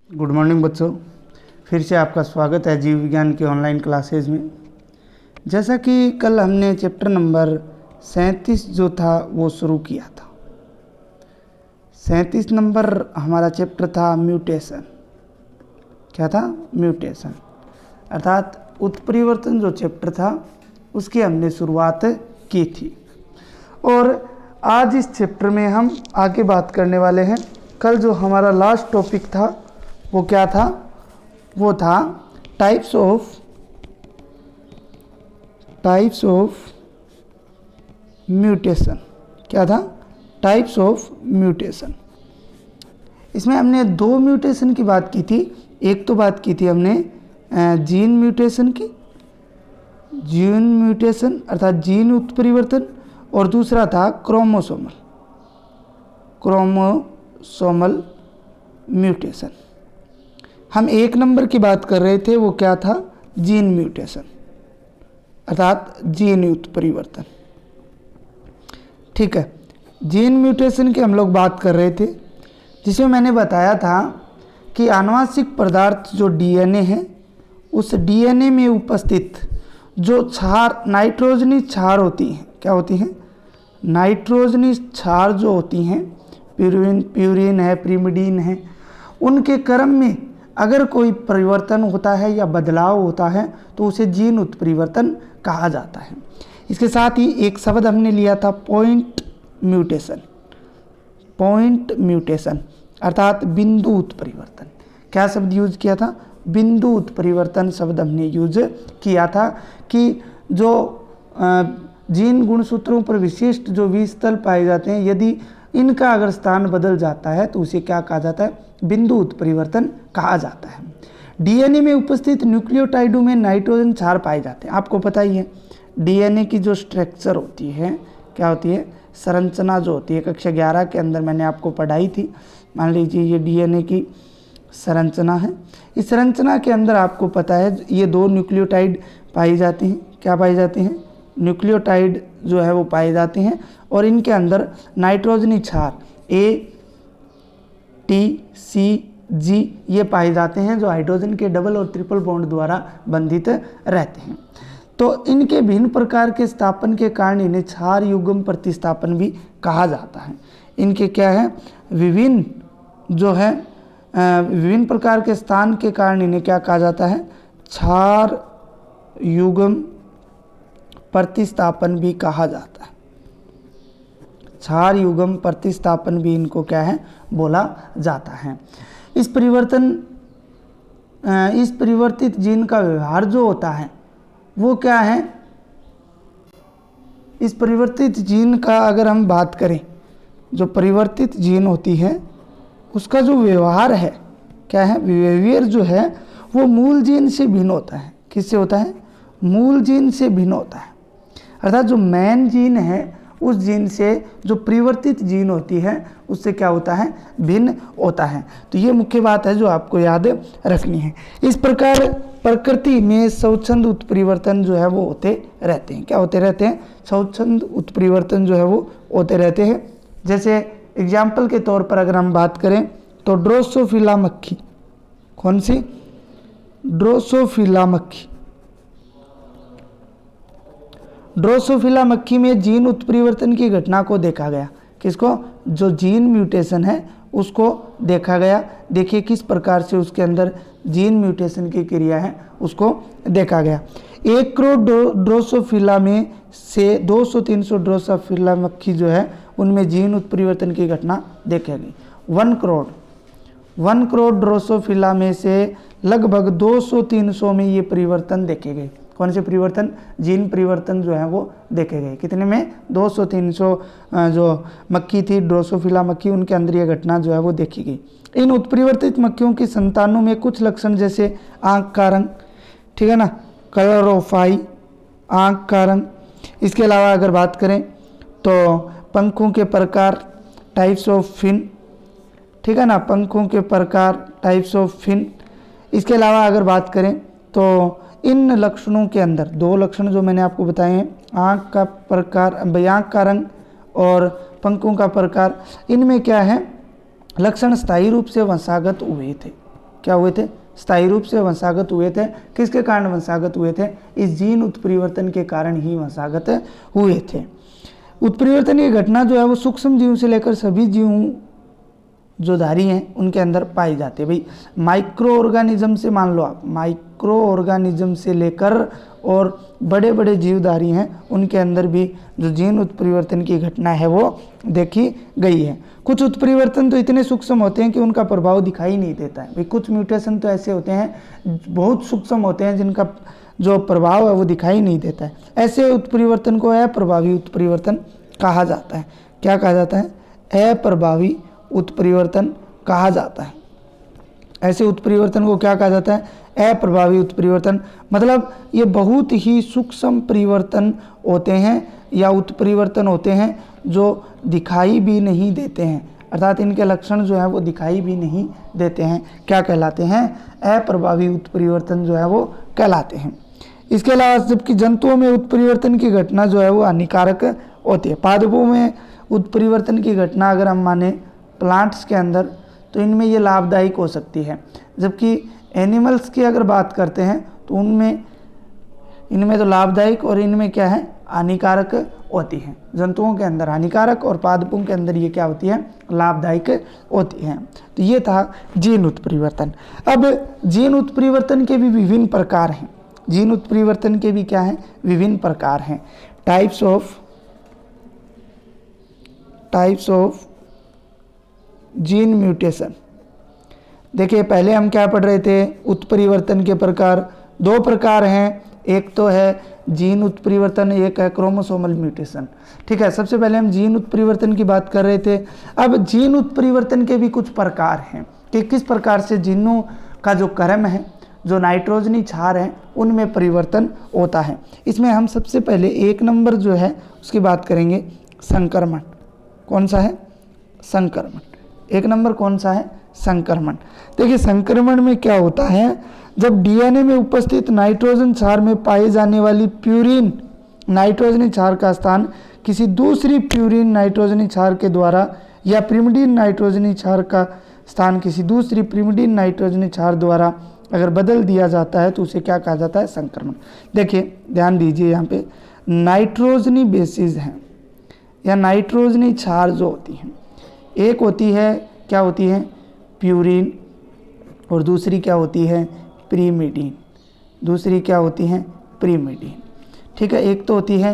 Good morning बच्चों, फिर से आपका स्वागत है जीव विज्ञान की ऑनलाइन क्लासेज में। जैसा कि कल हमने चैप्टर नंबर 37 जो था वो शुरू किया था। 37 नंबर हमारा चैप्टर था म्यूटेशन। क्या था? म्यूटेशन, अर्थात उत्परिवर्तन जो चैप्टर था उसकी हमने शुरुआत की थी। और आज इस चैप्टर में हम आगे बात करने वाले हैं। कल जो हमारा लास्ट टॉपिक था वो क्या था? वो था टाइप्स ऑफ म्यूटेशन। क्या था? Types of mutation. इसमें हमने दो म्यूटेशन की बात की थी। एक तो बात की थी हमने जीन म्यूटेशन की, जीन म्यूटेशन अर्थात जीन उत्परिवर्तन, और दूसरा था क्रोमोसोमल म्यूटेशन। हम एक नंबर की बात कर रहे थे, वो क्या था? जीन म्यूटेशन अर्थात जीन उत्परिवर्तन। ठीक है, जीन म्यूटेशन की हम लोग बात कर रहे थे, जिसमें मैंने बताया था कि आनुवांशिक पदार्थ जो डीएनए है, उस डीएनए में उपस्थित जो क्षार, नाइट्रोजनी क्षार होती हैं, क्या होती हैं? नाइट्रोजनी क्षार जो होती हैं, प्यूरिन है, प्रिमिडीन है, उनके क्रम में अगर कोई परिवर्तन होता है या बदलाव होता है तो उसे जीन उत्परिवर्तन कहा जाता है। इसके साथ ही एक शब्द हमने लिया था पॉइंट म्यूटेशन अर्थात बिंदु उत्परिवर्तन। क्या शब्द यूज किया था? बिंदु उत्परिवर्तन शब्द हमने यूज किया था कि जो जीन गुणसूत्रों पर विशिष्ट जो विस्थल पाए जाते हैं, यदि इनका अगर स्थान बदल जाता है तो उसे क्या कहा जाता है? बिंदु उत्परिवर्तन कहा जाता है। डीएनए में उपस्थित न्यूक्लियोटाइडों में नाइट्रोजन क्षार पाए जाते हैं। आपको पता ही है डीएनए की जो स्ट्रक्चर होती है, क्या होती है? संरचना जो होती है, कक्षा 11 के अंदर मैंने आपको पढ़ाई थी। मान लीजिए ये डीएनए की संरचना है। इस संरचना के अंदर आपको पता है ये दो न्यूक्लियोटाइड पाई जाती हैं। क्या पाई जाती हैं? न्यूक्लियोटाइड जो है वो पाए जाते हैं, और इनके अंदर नाइट्रोजनी क्षार ATCG ये पाए जाते हैं, जो हाइड्रोजन के डबल और ट्रिपल बॉन्ड द्वारा बंधित रहते हैं। तो इनके भिन्न प्रकार के स्थापन के कारण इन्हें क्षार युग्म प्रतिस्थापन भी कहा जाता है। इनके क्या है? विभिन्न प्रकार के स्थान के कारण इन्हें क्या कहा जाता है? क्षार युग्म प्रतिस्थापन भी कहा जाता है। क्षार युग्म प्रतिस्थापन भी इनको क्या है? बोला जाता है। इस परिवर्तित जीन का व्यवहार जो होता है वो क्या है? इस परिवर्तित जीन का अगर हम बात करें, जो परिवर्तित जीन होती है उसका जो व्यवहार है, क्या है? बिहेवियर जो है वो मूल जीन से भिन्न होता है। किससे होता है? मूल जीन से भिन्न होता है। अर्थात जो मेन जीन है उस जीन से जो परिवर्तित जीन होती है उससे क्या होता है? भिन्न होता है। तो ये मुख्य बात है जो आपको याद रखनी है। इस प्रकार प्रकृति में स्वच्छंद उत्परिवर्तन जो है वो होते रहते हैं। क्या होते रहते हैं? स्वच्छंद उत्परिवर्तन जो है वो होते रहते हैं। जैसे एग्जाम्पल के तौर पर अगर हम बात करें तो ड्रोसोफिला मक्खी, कौन सी? ड्रोसोफिला मक्खी। ड्रोसोफिला मक्खी में जीन उत्परिवर्तन की घटना को देखा गया। किसको? जो जीन म्यूटेशन है उसको देखा गया। देखिए किस प्रकार से उसके अंदर जीन म्यूटेशन की क्रिया है उसको देखा गया। 1 करोड़ ड्रोसोफिला में से 200-300 ड्रोसोफिला मक्खी जो है उनमें जीन उत्परिवर्तन की घटना देखी गई। 1 करोड़ ड्रोसोफिला में से लगभग 200-300 में ये परिवर्तन देखे गए। कौन से परिवर्तन? जीन परिवर्तन जो है वो देखे गए। कितने में? 200-300 जो मक्खी थी ड्रोसोफिला मक्खी, उनके अंदर ये घटना जो है वो देखी गई। इन उत्परिवर्तित मक्खियों की संतानों में कुछ लक्षण जैसे आँख का रंग, ठीक है ना, कलर ऑफ आई, आँख का रंग। इसके अलावा अगर बात करें तो पंखों के प्रकार, टाइप्स ऑफ फिन, ठीक है ना, पंखों के प्रकार, टाइप्स ऑफ फिन। इसके अलावा अगर बात करें तो इन लक्षणों के अंदर दो लक्षण जो मैंने आपको बताए हैं, आँख का प्रकार, आँख का रंग और पंखों का प्रकार, इनमें क्या है? लक्षण स्थायी रूप से वंशागत हुए थे। क्या हुए थे, स्थायी रूप से वंशागत हुए थे। किसके कारण वंशागत हुए थे, इस जीन उत्परिवर्तन के कारण ही वंशागत हुए थे। उत्परिवर्तन की घटना जो है वो सूक्ष्म जीवों से लेकर सभी जीवों जो धारी हैं उनके अंदर पाई जाती है। भाई माइक्रो ऑर्गेनिज्म से, मान लो आप, माइक्रो ऑर्गेनिज्म से लेकर और बड़े बड़े जीवधारी हैं उनके अंदर भी जो जीन उत्परिवर्तन की घटना है वो देखी गई है। कुछ उत्परिवर्तन तो इतने सूक्ष्म होते हैं कि उनका प्रभाव दिखाई नहीं देता है। भाई कुछ म्यूटेशन तो ऐसे होते हैं बहुत सूक्ष्म होते हैं जिनका जो प्रभाव है वो दिखाई नहीं देता है। ऐसे उत्परिवर्तन को अप्रभावी उत्परिवर्तन कहा जाता है। क्या कहा जाता है, अप्रभावी उत्परिवर्तन कहा जाता है। ऐसे उत्परिवर्तन को क्या कहा जाता है, अप्रभावी उत्परिवर्तन। मतलब ये बहुत ही सूक्ष्म परिवर्तन होते हैं या उत्परिवर्तन होते हैं जो दिखाई भी नहीं देते हैं, अर्थात इनके लक्षण जो है वो दिखाई भी नहीं देते हैं। क्या कहलाते हैं, अप्रभावी उत्परिवर्तन जो है वो कहलाते हैं। इसके अलावा जबकि जंतुओं में उत्परिवर्तन की घटना जो है वो हानिकारक होती है। पादपों में उत्परिवर्तन की घटना अगर हम माने प्लांट्स के अंदर तो इनमें ये लाभदायक हो सकती है, जबकि एनिमल्स की अगर बात करते हैं तो इनमें तो लाभदायक और इनमें क्या है, हानिकारक होती है। जंतुओं के अंदर हानिकारक और पादपों के अंदर ये क्या होती है, लाभदायक होती है। तो ये था जीन उत्परिवर्तन। अब जीन उत्परिवर्तन के भी विभिन्न प्रकार हैं। जीन उत्परिवर्तन के भी क्या हैं, विभिन्न प्रकार हैं। Types of gene mutation. देखिए पहले हम क्या पढ़ रहे थे, उत्परिवर्तन के प्रकार। दो प्रकार हैं, एक तो है जीन उत्परिवर्तन, एक है क्रोमोसोमल म्यूटेशन। ठीक है, सबसे पहले हम जीन उत्परिवर्तन की बात कर रहे थे। अब जीन उत्परिवर्तन के भी कुछ प्रकार हैं कि किस प्रकार से जीनों का जो क्रम है, जो नाइट्रोजनी क्षार है, उनमें परिवर्तन होता है। इसमें हम सबसे पहले एक नंबर जो है उसकी बात करेंगे, संक्रमण। कौन सा है, संक्रमण। एक नंबर कौन सा है, संक्रमण। देखिए संक्रमण में क्या होता है, जब डीएनए में उपस्थित नाइट्रोजन क्षार में पाई जाने वाली प्यूरिन नाइट्रोजनी क्षार का स्थान किसी दूसरी प्यूरिन नाइट्रोजनी क्षार के द्वारा या प्रिमिडिन नाइट्रोजनी क्षार का स्थान किसी दूसरी प्रिमिडिन नाइट्रोजनी क्षार द्वारा अगर बदल दिया जाता है तो उसे क्या कहा जाता है, संक्रमण। देखिए ध्यान दीजिए, यहाँ पे नाइट्रोजनी बेसिस हैं या नाइट्रोजनी क्षार जो होती हैं, एक होती है क्या होती है, प्यूरिन, और दूसरी क्या होती है, प्रीमिडीन। दूसरी क्या होती है, प्रीमिडीन। ठीक है, एक तो होती है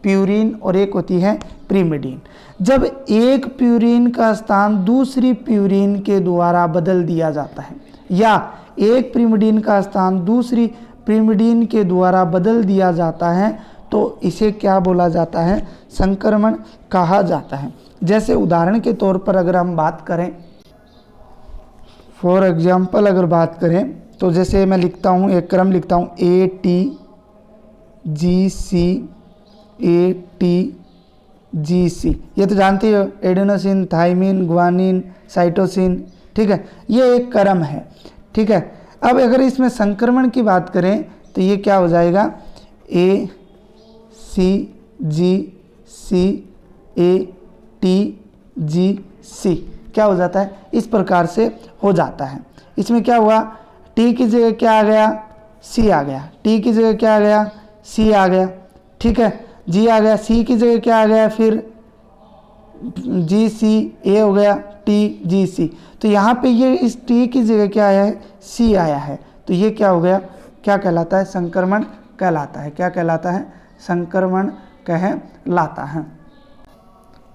प्यूरिन और एक होती है प्रीमिडीन। जब एक प्यूरिन का स्थान दूसरी प्यूरिन के द्वारा बदल दिया जाता है या एक प्रीमिडीन का स्थान दूसरी प्रीमिडीन के द्वारा बदल दिया जाता है तो इसे क्या बोला जाता है, संक्रमण कहा जाता है। जैसे उदाहरण के तौर पर अगर हम बात करें, फॉर एग्जाम्पल अगर बात करें तो जैसे मैं लिखता हूँ, एक क्रम लिखता हूँ, ATGC। ये तो जानते हो, एडेनोसिन, थाइमिन, ग्वानिन, साइटोसिन। ठीक है, ये एक क्रम है। ठीक है, अब अगर इसमें संक्रमण की बात करें तो ये क्या हो जाएगा, ACGCATGC क्या हो जाता है, इस प्रकार से हो जाता है। इसमें क्या हुआ, टी की जगह क्या आ गया, सी आ गया। टी की जगह क्या आ गया, सी आ गया। ठीक है, जी आ गया, सी की जगह क्या आ गया, फिर GCA हो गया, TGC। तो यहाँ पे ये इस टी की जगह क्या आया है, सी आया है। तो ये क्या हो गया, क्या कहलाता है, संक्रमण कहलाता है। क्या कहलाता है, संक्रमण कहलाता है।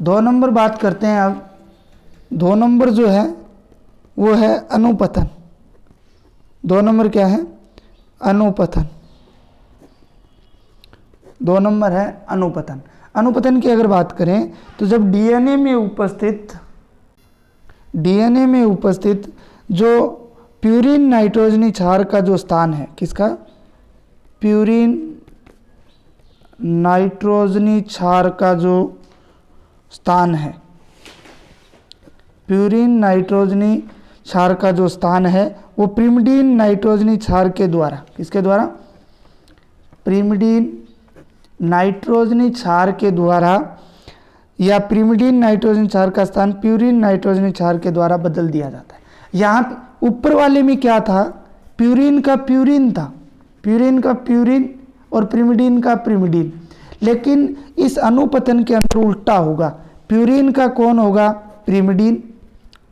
2 नंबर बात करते हैं। अब 2 नंबर जो है वो है अनुपथन। 2 नंबर क्या है, अनुपथन। 2 नंबर है अनुपथन। अनुपथन की अगर बात करें तो जब डीएनए में उपस्थित जो प्यूरिन नाइट्रोजनी क्षार का जो स्थान है, किसका, प्यूरिन नाइट्रोजनी क्षार का जो स्थान है, प्यूरिन नाइट्रोजनी क्षार का जो स्थान है वो प्रिमिडिन नाइट्रोजनी क्षार के द्वारा, किसके द्वारा, प्रिमिडिन नाइट्रोजनी क्षार के द्वारा या प्रिमिडिन नाइट्रोजन क्षार का स्थान प्यूरिन नाइट्रोजन क्षार के द्वारा बदल दिया जाता है। यहाँ ऊपर वाले में क्या था, प्यूरिन का प्यूरिन था, प्यूरिन का प्यूरिन और पिरिमिडीन का पिरिमिडीन। लेकिन इस अनुपतन के अंदर उल्टा होगा, प्यूरिन का कौन होगा, पिरिमिडीन,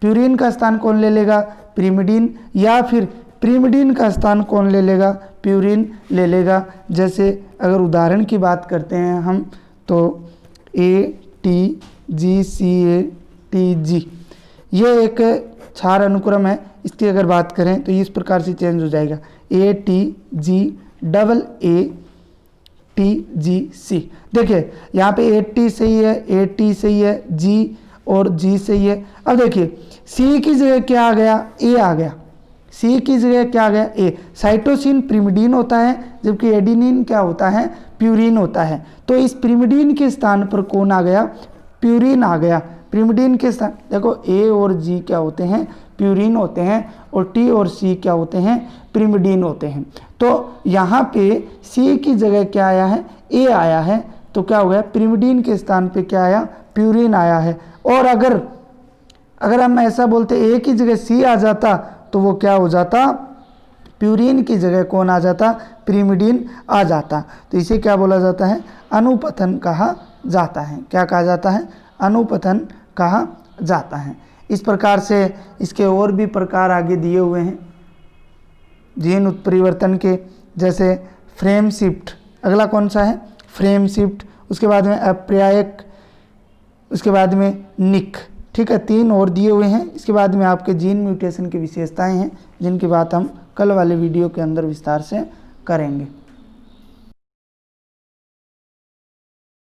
प्यूरिन का स्थान कौन ले लेगा, पिरिमिडीन, या फिर पिरिमिडीन का स्थान कौन ले लेगा, प्यूरिन ले लेगा। जैसे अगर उदाहरण की बात करते हैं हम तो ATGCATG ये एक क्षार अनुक्रम है, इसकी अगर बात करें तो इस प्रकार से चेंज हो जाएगा ATGAATGC। देखिए यहाँ पे AT सही है, AT सही है, G और G सही है। अब देखिए C की जगह क्या आ गया, A आ गया, C की जगह क्या आ गया, A। साइटोसिन पिरिमिडीन होता है जबकि एडिनिन क्या होता है, प्यूरिन होता है। तो इस पिरिमिडीन के स्थान पर कौन आ गया, प्यूरिन आ गया। पिरिमिडीन के स्थान देखो A और G क्या होते हैं, प्यूरिन होते हैं, और T और C क्या होते हैं, पिरिमिडीन होते हैं। तो यहाँ पे C की जगह क्या आया है, A आया है, तो क्या हो गया, पिरिमिडीन के स्थान पे क्या आया, प्यूरिन आया है। और अगर हम ऐसा बोलते A की जगह C आ जाता तो वो क्या हो जाता, प्यूरिन की जगह कौन आ जाता, पिरिमिडीन आ जाता। तो इसे क्या बोला जाता है, अनुपतन कहा जाता है। क्या कहा जाता है, अनुपतन कहा जाता है। इस प्रकार से इसके और भी प्रकार आगे दिए हुए हैं जीन उत्परिवर्तन के, जैसे फ्रेम शिफ्ट, अगला कौन सा है, फ्रेम शिफ्ट, उसके बाद में अप्रायक, उसके बाद में निक। ठीक है, 3 और दिए हुए हैं। इसके बाद में आपके जीन म्यूटेशन की विशेषताएं हैं जिनकी बात हम कल वाले वीडियो के अंदर विस्तार से करेंगे।